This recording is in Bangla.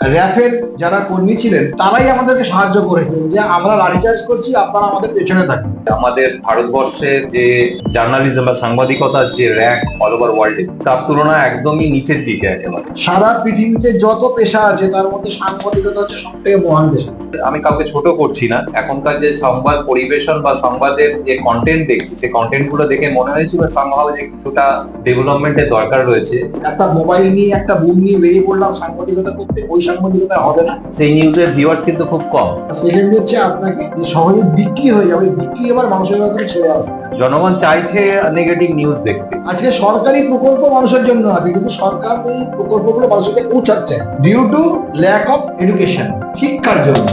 র্যাফের যারা কর্মী ছিলেন তারাই আমাদেরকে সাহায্য করেছিলেন যে আমরা লাঠিচার্জ করছি, আপনারা আমাদের পেছনে থাকুন। আমাদের ভারতবর্ষে যে জার্নালিজম বা সাংবাদিকতার যে র্যাঙ্ক অল ওভার ওয়ার্ল্ডে, তার তুলনায় একদমই নিচের দিকে একেবারে। সারা পৃথিবীতে যত পেশা আছে তার মধ্যে সাংবাদিকতা হচ্ছে সব থেকে মহান পেশা। আমি কাউকে ছোট করছি না, এখনকার যে সংবাদ পরিবেশন বা সংবাদের যে কন্টেন্ট দেখছি, সেই কন্টেন্ট গুলো দেখে মনে হয়েছিল সামহাও যে কিছুটা ডেভেলপমেন্টের দরকার রয়েছে। একটা মোবাইল নিয়ে একটা বুম নিয়ে বেরিয়ে পড়লাম সাংবাদিকতা করতে, ওই সাংবাদিকতা হবে না। সেই নিউজের ভিউয়ার্স কিন্তু খুব কম। সেকেন্ড হচ্ছে আপনাকে যে সহজে বিক্রি হয়ে যাবে, বিক্রি এবার মানুষের কাছে ছেড়ে আসবে। জনগণ চাইছে নেগেটিভ নিউজ দেখতে। আজকে সরকারি প্রকল্প মানুষের জন্য আছে, কিন্তু সরকার এই প্রকল্পগুলো মানুষকে পৌঁছাচ্ছে due to lack of education, শিক্ষার জন্য।